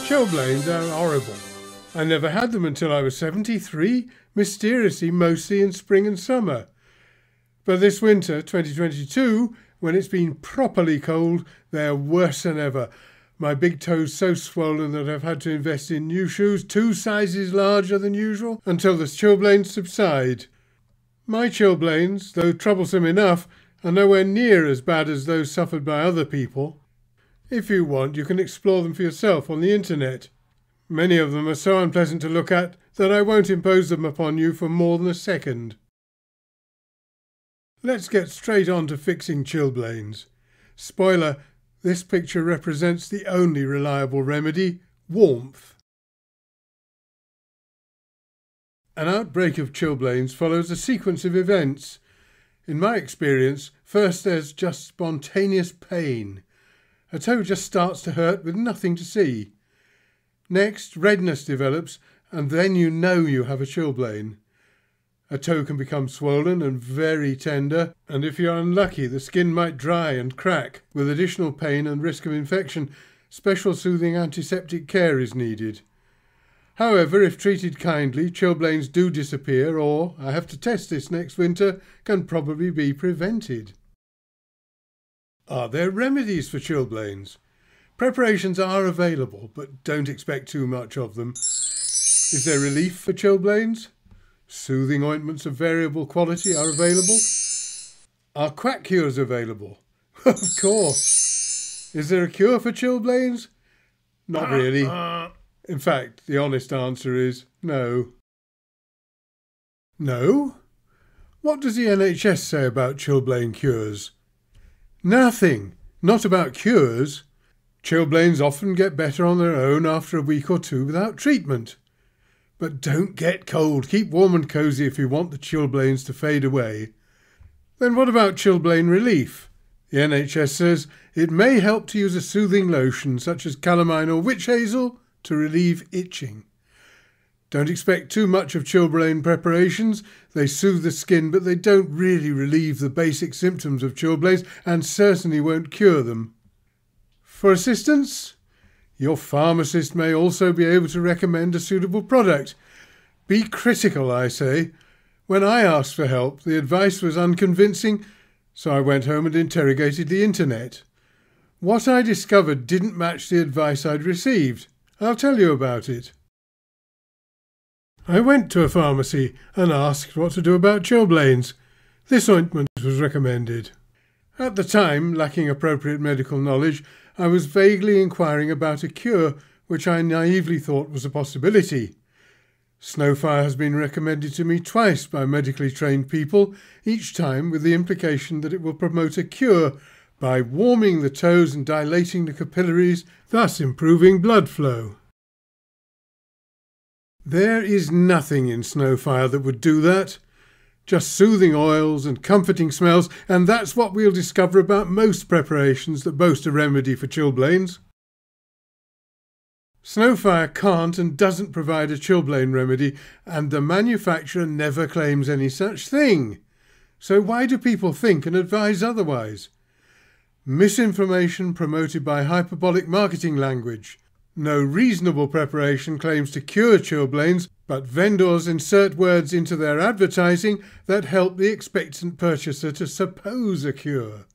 Chilblains are horrible. I never had them until I was 73, mysteriously mostly in spring and summer. But this winter, 2022, when it's been properly cold, they're worse than ever. My big toe's so swollen that I've had to invest in new shoes 2 sizes larger than usual until the chilblains subside. My chilblains, though troublesome enough, are nowhere near as bad as those suffered by other people. If you want, you can explore them for yourself on the internet. Many of them are so unpleasant to look at that I won't impose them upon you for more than a second. Let's get straight on to fixing chilblains. Spoiler, this picture represents the only reliable remedy: warmth. An outbreak of chilblains follows a sequence of events. In my experience, first there's just spontaneous pain. A toe just starts to hurt with nothing to see. Next, redness develops, and then you know you have a chilblain. A toe can become swollen and very tender, and if you're unlucky, the skin might dry and crack. With additional pain and risk of infection, special soothing antiseptic care is needed. However, if treated kindly, chilblains do disappear, or, I have to test this next winter, can probably be prevented. Are there remedies for chilblains? Preparations are available, but don't expect too much of them. Is there relief for chilblains? Soothing ointments of variable quality are available. Are quack cures available? Of course. Is there a cure for chilblains? Not really. In fact, the honest answer is no. No? What does the NHS say about chilblain cures? Nothing. Not about cures. Chilblains often get better on their own after a week or 2 without treatment. But don't get cold. Keep warm and cosy if you want the chilblains to fade away. Then what about chilblain relief? The NHS says it may help to use a soothing lotion such as calamine or witch hazel to relieve itching. Don't expect too much of chilblain preparations. They soothe the skin, but they don't really relieve the basic symptoms of chilblains and certainly won't cure them. For assistance? Your pharmacist may also be able to recommend a suitable product. Be critical, I say. When I asked for help, the advice was unconvincing, so I went home and interrogated the internet. What I discovered didn't match the advice I'd received. I'll tell you about it. I went to a pharmacy and asked what to do about chilblains. This ointment was recommended. At the time, lacking appropriate medical knowledge, I was vaguely inquiring about a cure which I naively thought was a possibility. Snowfire has been recommended to me twice by medically trained people, each time with the implication that it will promote a cure by warming the toes and dilating the capillaries, thus improving blood flow. There is nothing in Snowfire that would do that. Just soothing oils and comforting smells, and that's what we'll discover about most preparations that boast a remedy for chilblains. Snowfire can't and doesn't provide a chilblain remedy, and the manufacturer never claims any such thing. So why do people think and advise otherwise? Misinformation promoted by hyperbolic marketing language. No reasonable preparation claims to cure chilblains, but vendors insert words into their advertising that help the expectant purchaser to suppose a cure.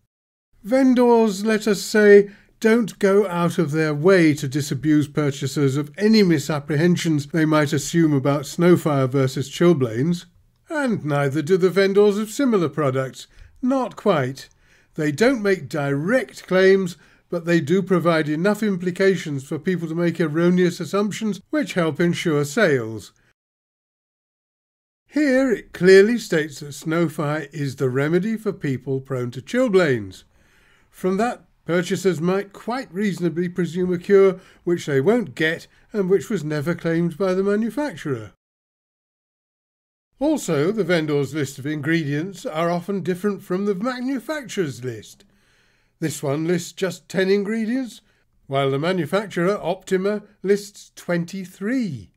Vendors, let us say, don't go out of their way to disabuse purchasers of any misapprehensions they might assume about Snowfire versus chilblains. And neither do the vendors of similar products. Not quite. They don't make direct claims, but they do provide enough implications for people to make erroneous assumptions which help ensure sales. Here it clearly states that Snowfire is the remedy for people prone to chilblains. From that, purchasers might quite reasonably presume a cure which they won't get and which was never claimed by the manufacturer. Also, the vendor's list of ingredients are often different from the manufacturer's list. This one lists just 10 ingredients, while the manufacturer, Optima, lists 23.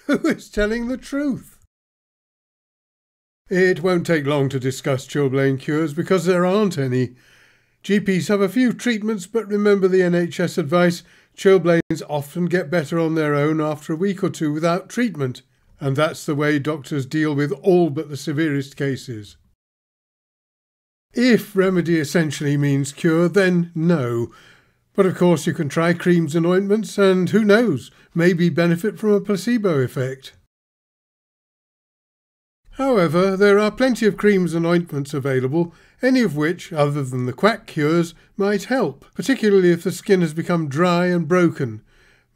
Who is telling the truth? It won't take long to discuss chilblain cures because there aren't any. GPs have a few treatments, but remember the NHS advice, chilblains often get better on their own after a week or two without treatment, and that's the way doctors deal with all but the severest cases. If remedy essentially means cure, then no. But of course you can try creams and ointments and who knows, maybe benefit from a placebo effect. However, there are plenty of creams and ointments available, any of which, other than the quack cures, might help, particularly if the skin has become dry and broken.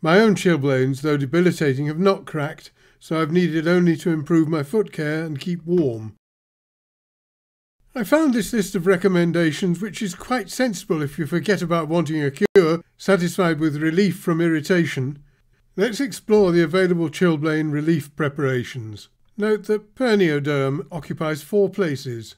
My own chilblains, though debilitating, have not cracked, so I've needed only to improve my foot care and keep warm. I found this list of recommendations, which is quite sensible if you forget about wanting a cure, satisfied with relief from irritation. Let's explore the available chilblain relief preparations. Note that Perneoderm occupies 4 places.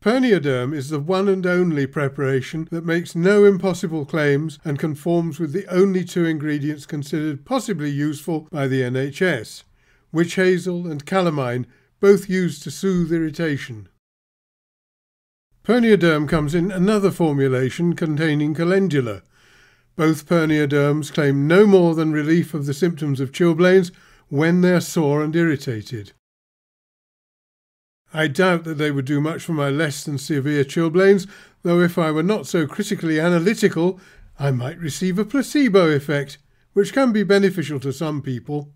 Perneoderm is the one and only preparation that makes no impossible claims and conforms with the only 2 ingredients considered possibly useful by the NHS, witch hazel and calamine, both used to soothe irritation. Perneoderm comes in another formulation containing calendula. Both Perneoderms claim no more than relief of the symptoms of chilblains when they are sore and irritated. I doubt that they would do much for my less than severe chilblains, though if I were not so critically analytical, I might receive a placebo effect, which can be beneficial to some people.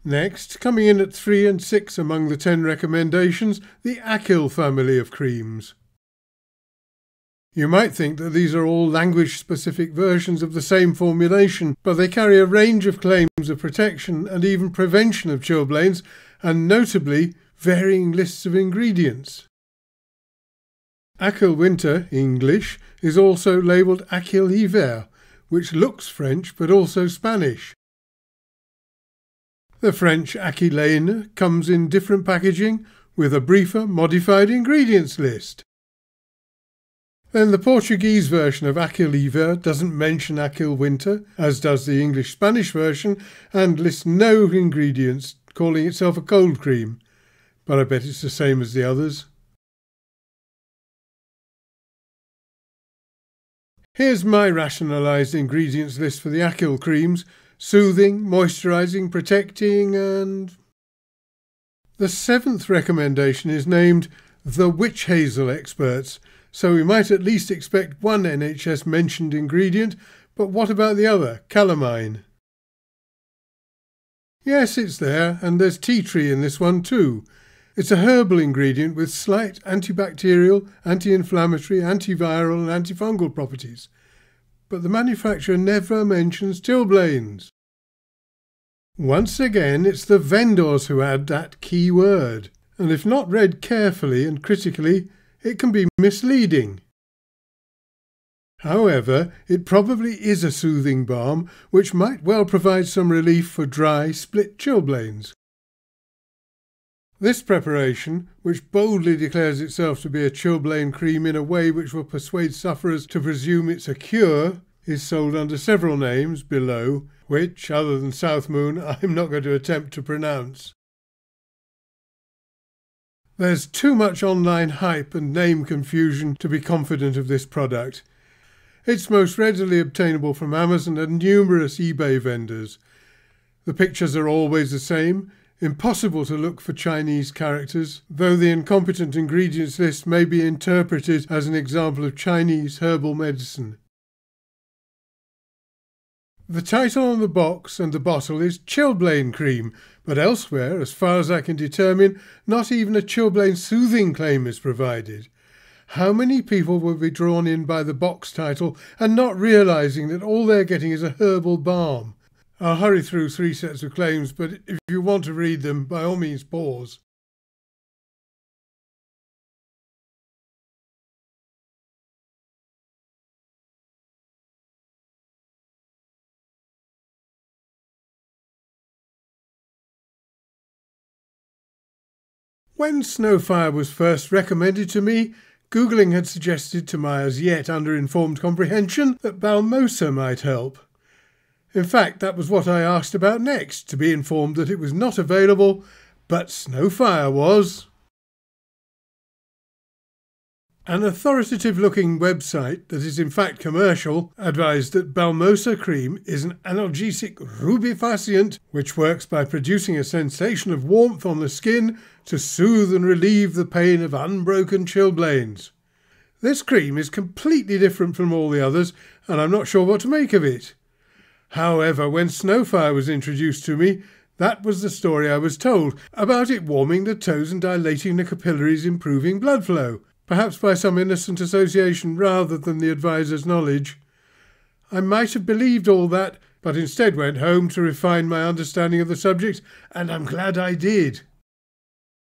Next, coming in at 3 and 6 among the 10 recommendations, the Acyl family of creams. You might think that these are all language-specific versions of the same formulation, but they carry a range of claims of protection and even prevention of chilblains, and notably varying lists of ingredients. Acyl winter, English, is also labelled Acyl hiver, which looks French but also Spanish. The French Achillane comes in different packaging with a briefer, modified ingredients list. Then the Portuguese version of Acyl hiver doesn't mention Acyl winter, as does the English-Spanish version, and lists no ingredients, calling itself a cold cream, but I bet it's the same as the others. Here's my rationalised ingredients list for the Acyl creams: soothing, moisturising, protecting, and... The 7th recommendation is named The Witch Hazel Experts, so we might at least expect one NHS mentioned ingredient, but what about the other, calamine? Yes, it's there, and there's tea tree in this one too. It's a herbal ingredient with slight antibacterial, anti-inflammatory, antiviral and antifungal properties. But the manufacturer never mentions chilblains. Once again, it's the vendors who add that key word, and if not read carefully and critically, it can be misleading. However, it probably is a soothing balm, which might well provide some relief for dry, split chilblains. This preparation, which boldly declares itself to be a chilblain cream in a way which will persuade sufferers to presume it's a cure, is sold under several names below, which, other than South Moon, I'm not going to attempt to pronounce. There's too much online hype and name confusion to be confident of this product. It's most readily obtainable from Amazon and numerous eBay vendors. The pictures are always the same, impossible to look for Chinese characters, though the incompetent ingredients list may be interpreted as an example of Chinese herbal medicine. The title on the box and the bottle is Chilblain Cream, but elsewhere, as far as I can determine, not even a chilblain soothing claim is provided. How many people will be drawn in by the box title and not realising that all they're getting is a herbal balm? I'll hurry through 3 sets of claims, but if you want to read them, by all means pause. When Snowfire was first recommended to me, Googling had suggested to my as yet underinformed comprehension that Balmosa might help. In fact, that was what I asked about next, to be informed that it was not available, but Snowfire was. An authoritative-looking website that is in fact commercial advised that Balmosa cream is an analgesic rubefacient which works by producing a sensation of warmth on the skin to soothe and relieve the pain of unbroken chilblains. This cream is completely different from all the others, and I'm not sure what to make of it. However, when Snowfire was introduced to me, that was the story I was told, about it warming the toes and dilating the capillaries, improving blood flow. Perhaps by some innocent association rather than the advisor's knowledge. I might have believed all that, but instead went home to refine my understanding of the subject, and I'm glad I did.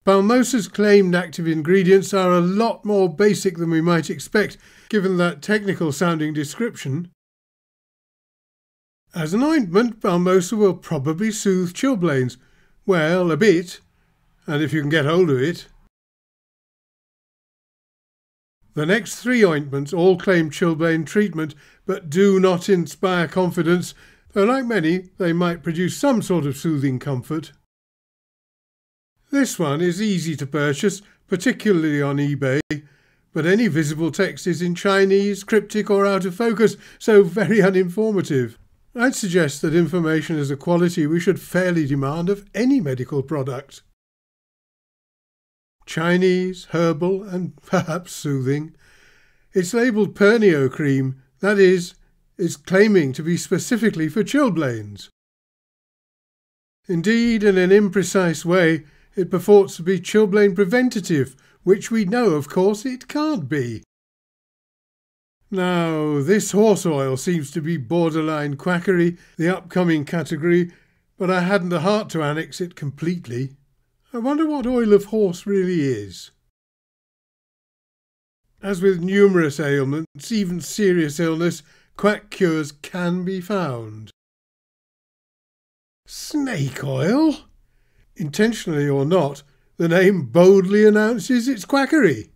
Balmosa's claimed active ingredients are a lot more basic than we might expect, given that technical-sounding description. As an ointment, Balmosa will probably soothe chilblains. Well, a bit, and if you can get hold of it. The next 3 ointments all claim chilblain treatment, but do not inspire confidence, though like many, they might produce some sort of soothing comfort. This one is easy to purchase, particularly on eBay, but any visible text is in Chinese, cryptic or out of focus, so very uninformative. I'd suggest that information is a quality we should fairly demand of any medical product. Chinese, herbal and perhaps soothing. It's labelled Pernio cream, that is claiming to be specifically for chilblains. Indeed, in an imprecise way, it purports to be chilblain preventative, which we know, of course, it can't be. Now, this horse oil seems to be borderline quackery, the upcoming category, but I hadn't the heart to annex it completely. I wonder what oil of horse really is. As with numerous ailments, even serious illness, quack cures can be found. Snake oil? Intentionally or not, the name boldly announces its quackery.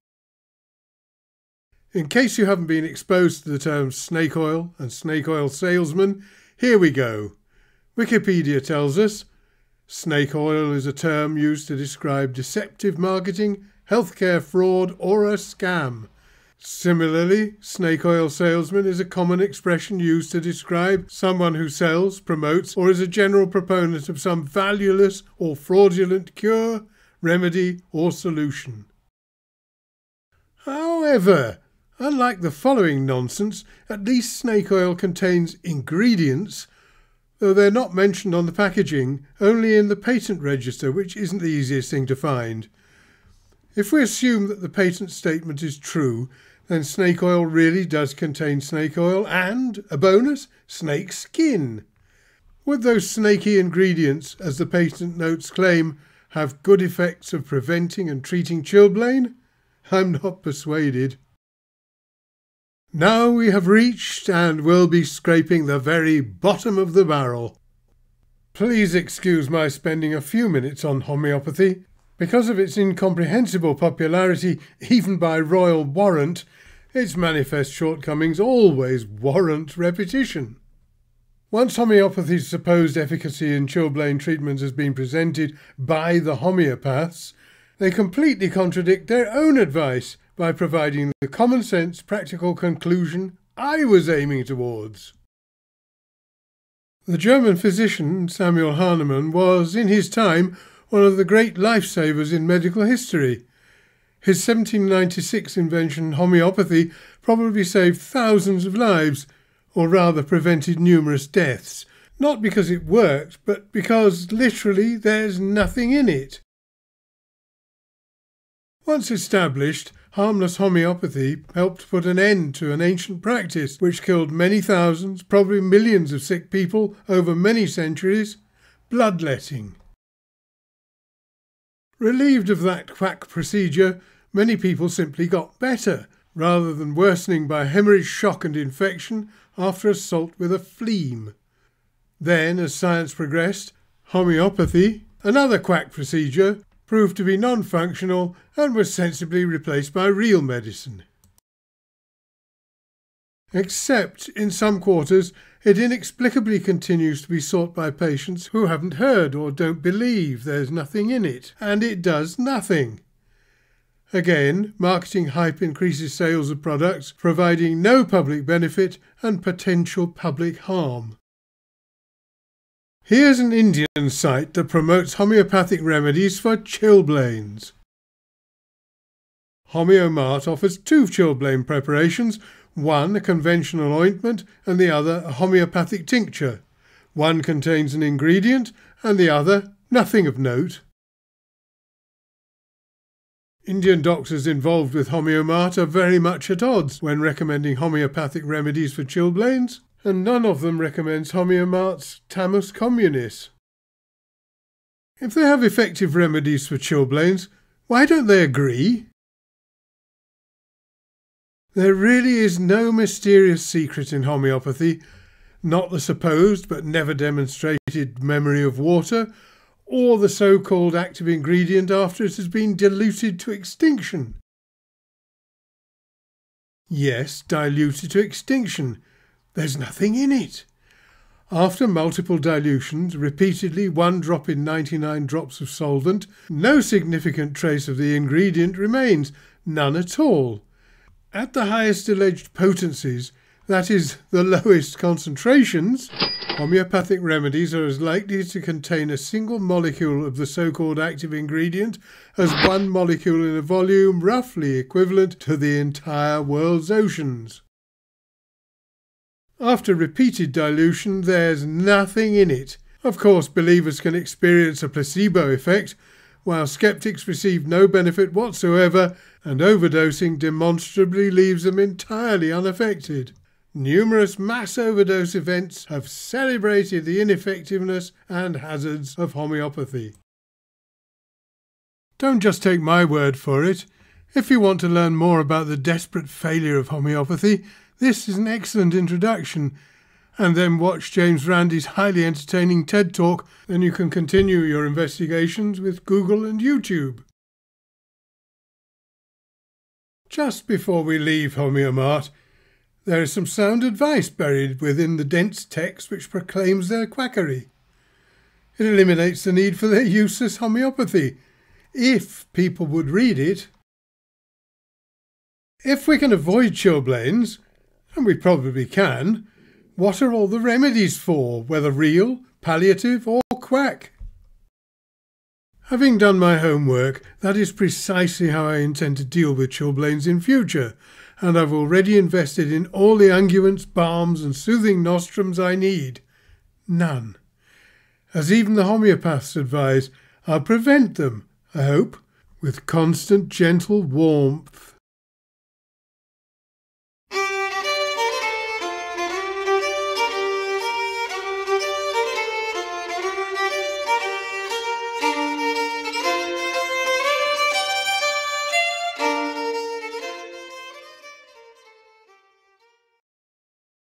In case you haven't been exposed to the terms snake oil and snake oil salesman, here we go. Wikipedia tells us, snake oil is a term used to describe deceptive marketing, healthcare fraud or a scam. Similarly, snake oil salesman is a common expression used to describe someone who sells, promotes or is a general proponent of some valueless or fraudulent cure, remedy or solution. However, unlike the following nonsense, at least snake oil contains ingredients, though they're not mentioned on the packaging, only in the patent register, which isn't the easiest thing to find. If we assume that the patent statement is true, then snake oil really does contain snake oil and, a bonus, snake skin. Would those snaky ingredients, as the patent notes claim, have good effects of preventing and treating chilblain? I'm not persuaded. Now we have reached and will be scraping the very bottom of the barrel. Please excuse my spending a few minutes on homeopathy. Because of its incomprehensible popularity, even by royal warrant, its manifest shortcomings always warrant repetition. Once homeopathy's supposed efficacy in chilblain treatments has been presented by the homeopaths, they completely contradict their own advice by providing the common-sense, practical conclusion I was aiming towards. The German physician Samuel Hahnemann was, in his time, one of the great lifesavers in medical history. His 1796 invention, homeopathy, probably saved thousands of lives, or rather prevented numerous deaths, not because it worked, but because, literally, there's nothing in it. Once established, harmless homeopathy helped put an end to an ancient practice which killed many thousands, probably millions of sick people over many centuries, bloodletting. Relieved of that quack procedure, many people simply got better, rather than worsening by hemorrhage, shock and infection after assault with a phlegm. Then, as science progressed, homeopathy, another quack procedure, proved to be non-functional and was sensibly replaced by real medicine. except in some quarters it inexplicably continues to be sought by patients who haven't heard or don't believe there's nothing in it, and it does nothing. Again, marketing hype increases sales of products providing no public benefit and potential public harm. Here's an Indian site that promotes homeopathic remedies for chilblains. HomeoMart offers two chilblain preparations, one a conventional ointment and the other a homeopathic tincture. One contains an ingredient and the other nothing of note. Indian doctors involved with HomeoMart are very much at odds when recommending homeopathic remedies for chilblains, and none of them recommends HomeoMart's Tamus communis. If they have effective remedies for chilblains, why don't they agree? There really is no mysterious secret in homeopathy, not the supposed but never demonstrated memory of water, or the so-called active ingredient after it has been diluted to extinction. Yes, diluted to extinction. There's nothing in it. After multiple dilutions, repeatedly 1 drop in 99 drops of solvent, no significant trace of the ingredient remains, none at all. At the highest alleged potencies, that is, the lowest concentrations, homeopathic remedies are as likely to contain a single molecule of the so-called active ingredient as one molecule in a volume roughly equivalent to the entire world's oceans. After repeated dilution, there's nothing in it. Of course, believers can experience a placebo effect, while skeptics receive no benefit whatsoever, and overdosing demonstrably leaves them entirely unaffected. Numerous mass overdose events have celebrated the ineffectiveness and hazards of homeopathy. Don't just take my word for it. If you want to learn more about the desperate failure of homeopathy, this is an excellent introduction. And then watch James Randi's highly entertaining TED Talk, then you can continue your investigations with Google and YouTube. Just before we leave HomeoMart, there is some sound advice buried within the dense text which proclaims their quackery. It eliminates the need for their useless homeopathy, if people would read it. If we can avoid chilblains, and we probably can, what are all the remedies for, whether real, palliative or quack? Having done my homework, that is precisely how I intend to deal with chilblains in future, and I've already invested in all the unguents, balms and soothing nostrums I need. None. As even the homeopaths advise, I'll prevent them, I hope, with constant gentle warmth.